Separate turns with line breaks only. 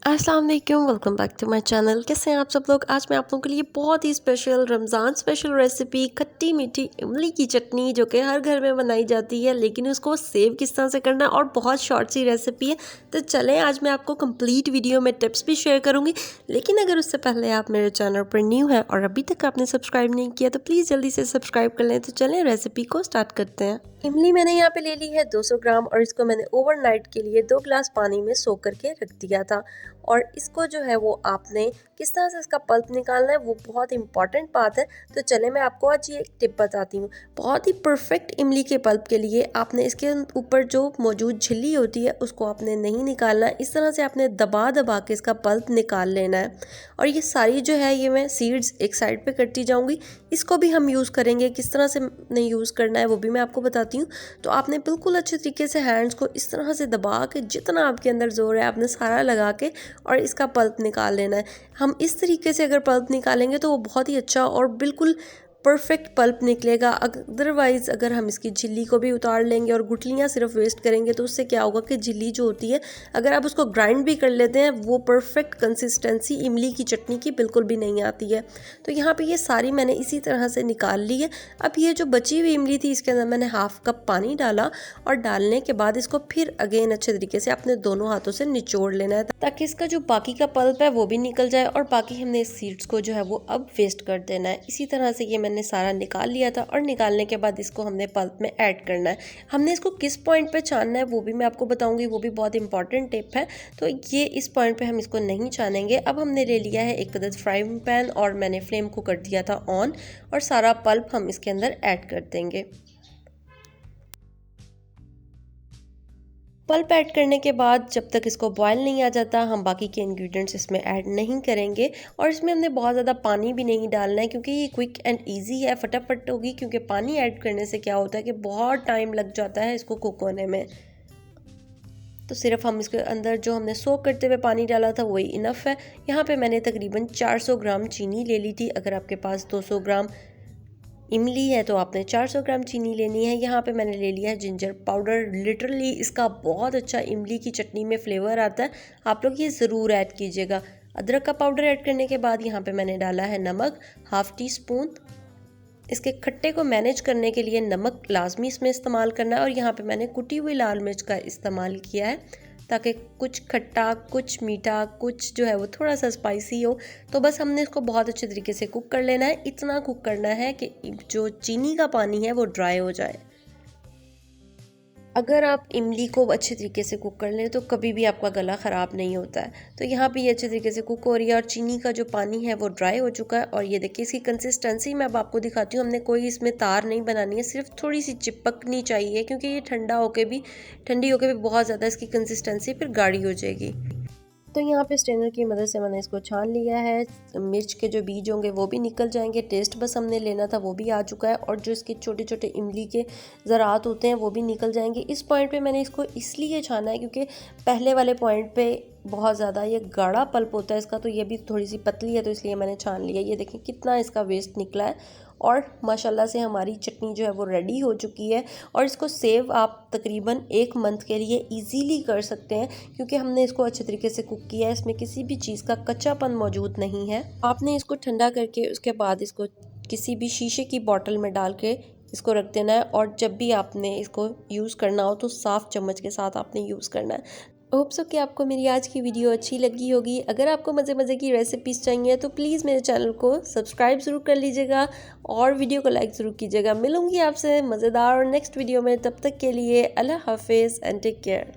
अस्सलाम वालेकुम, welcome back to my channel. कैसे हैं आप सब लोग। आज मैं आप लोगों के लिए बहुत ही स्पेशल रमज़ान स्पेशल रेसिपी खट्टी मीठी इमली की चटनी जो कि हर घर में बनाई जाती है, लेकिन उसको सेव किस तरह से करना है और बहुत शॉर्ट सी रेसिपी है। तो चलें, आज मैं आपको कंप्लीट वीडियो में टिप्स भी शेयर करूँगी, लेकिन अगर उससे पहले आप मेरे चैनल पर न्यू है और अभी तक आपने सब्सक्राइब नहीं किया तो प्लीज़ जल्दी से सब्सक्राइब कर लें। तो चलें रेसिपी को स्टार्ट करते हैं। इमली मैंने यहाँ पे ले ली है 200 ग्राम और इसको मैंने ओवरनाइट के लिए 2 गिलास पानी में सोख करके रख दिया था। और इसको जो है वो आपने किस तरह से इसका पल्प निकालना है वो बहुत इंपॉर्टेंट बात है। तो चले मैं आपको आज ये एक टिप बताती हूँ। बहुत ही परफेक्ट इमली के पल्प के लिए आपने इसके ऊपर जो मौजूद झिल्ली होती है उसको आपने नहीं निकालना है। इस तरह से आपने दबा दबा के इसका पल्प निकाल लेना है। और ये सारी जो है ये मैं सीड्स एक साइड पे करती जाऊँगी। इसको भी हम यूज़ करेंगे, किस तरह से नहीं यूज़ करना है वो भी मैं आपको बताती हूँ। तो आपने बिल्कुल अच्छे तरीके से हैंड्स को इस तरह से दबा के जितना आपके अंदर जोर है आपने सारा लगा के और इसका पल्प निकाल लेना है। हम इस तरीके से अगर पल्प निकालेंगे तो वो बहुत ही अच्छा और बिल्कुल परफेक्ट पल्प निकलेगा। अदरवाइज़ अगर हम इसकी झिल्ली को भी उतार लेंगे और गुठलियाँ सिर्फ वेस्ट करेंगे तो उससे क्या होगा कि झिल्ली जो होती है अगर आप उसको ग्राइंड भी कर लेते हैं वो परफेक्ट कंसिस्टेंसी इमली की चटनी की बिल्कुल भी नहीं आती है। तो यहाँ पे ये सारी मैंने इसी तरह से निकाल ली है। अब ये जो बची हुई इमली थी इसके अंदर मैंने हाफ कप पानी डाला और डालने के बाद इसको फिर अगेन अच्छे तरीके से अपने दोनों हाथों से निचोड़ लेना है ताकि इसका जो बाकी का पल्प है वो भी निकल जाए और बाकी हमने इस सीड्स को जो है वो अब वेस्ट कर देना है। इसी तरह से ये मैंने सारा निकाल लिया था और निकालने के बाद इसको हमने पल्प में ऐड करना है। हमने इसको किस पॉइंट पे छानना है वो भी मैं आपको बताऊंगी, वो भी बहुत इंपॉर्टेंट टिप है। तो ये इस पॉइंट पे हम इसको नहीं छानेंगे। अब हमने ले लिया है एक अदद फ्राइंग पैन और मैंने फ्लेम को कर दिया था ऑन और सारा पल्प हम इसके अंदर ऐड कर देंगे। पल्प ऐड करने के बाद जब तक इसको बॉयल नहीं आ जाता हम बाकी के इंग्रेडिएंट्स इसमें ऐड नहीं करेंगे। और इसमें हमने बहुत ज़्यादा पानी भी नहीं डालना है क्योंकि ये क्विक एंड इजी है, फटाफट होगी। क्योंकि पानी ऐड करने से क्या होता है कि बहुत टाइम लग जाता है इसको कुक होने में। तो सिर्फ हम इसके अंदर जो हमने सोक करते हुए पानी डाला था वही इनफ है। यहाँ पे मैंने तकरीबन 400 ग्राम चीनी ले ली थी। अगर आपके पास 200 ग्राम इमली है तो आपने 400 ग्राम चीनी लेनी है। यहाँ पे मैंने ले लिया है जिंजर पाउडर। लिटरली इसका बहुत अच्छा इमली की चटनी में फ्लेवर आता है, आप लोग ये ज़रूर ऐड कीजिएगा। अदरक का पाउडर ऐड करने के बाद यहाँ पे मैंने डाला है नमक, हाफ टी स्पून। इसके खट्टे को मैनेज करने के लिए नमक लाजमी इसमें इस्तेमाल करना है। और यहाँ पे मैंने कुटी हुई लाल मिर्च का इस्तेमाल किया है ताकि कुछ खट्टा, कुछ मीठा, कुछ जो है वो थोड़ा सा स्पाइसी हो। तो बस हमने इसको बहुत अच्छे तरीके से कुक कर लेना है। इतना कुक करना है कि जो चीनी का पानी है वो ड्राई हो जाए। अगर आप इमली को अच्छे तरीके से कुक कर लें तो कभी भी आपका गला ख़राब नहीं होता है। तो यहाँ पे ये अच्छे तरीके से कुक हो रही है और चीनी का जो पानी है वो ड्राई हो चुका है। और ये देखिए इसकी कंसिस्टेंसी मैं अब आपको दिखाती हूँ। हमने कोई इसमें तार नहीं बनानी है, सिर्फ थोड़ी सी चिपकनी चाहिए क्योंकि ये ठंडी होके भी बहुत ज़्यादा इसकी कंसिस्टेंसी फिर गाढ़ी हो जाएगी। तो यहाँ पे स्ट्रेनर की मदद से मैंने इसको छान लिया है। मिर्च के जो बीज होंगे वो भी निकल जाएंगे। टेस्ट बस हमने लेना था वो भी आ चुका है और जो इसके छोटे छोटे इमली के ज़रात होते हैं वो भी निकल जाएंगे। इस पॉइंट पे मैंने इसको इसलिए छाना है क्योंकि पहले वाले पॉइंट पे बहुत ज़्यादा ये गाढ़ा पल्प होता है इसका, तो ये भी थोड़ी सी पतली है तो इसलिए मैंने छान लिया। ये देखें कितना इसका वेस्ट निकला है और माशाल्लाह से हमारी चटनी जो है वो रेडी हो चुकी है। और इसको सेव आप तकरीबन 1 मंथ के लिए इजीली कर सकते हैं क्योंकि हमने इसको अच्छे तरीके से कुक किया है। इसमें किसी भी चीज़ का कच्चापन मौजूद नहीं है। आपने इसको ठंडा करके उसके बाद इसको किसी भी शीशे की बॉटल में डाल के इसको रख देना है। और जब भी आपने इसको यूज़ करना हो तो साफ़ चम्मच के साथ आपने यूज़ करना है। होप सो कि आपको मेरी आज की वीडियो अच्छी लगी होगी। अगर आपको मज़े मज़े की रेसिपीज़ चाहिए तो प्लीज़ मेरे चैनल को सब्सक्राइब ज़रूर कर लीजिएगा और वीडियो को लाइक ज़रूर कीजिएगा। मिलूंगी आपसे मज़ेदार और नेक्स्ट वीडियो में, तब तक के लिए अल्लाह हाफिज़ एंड टेक केयर।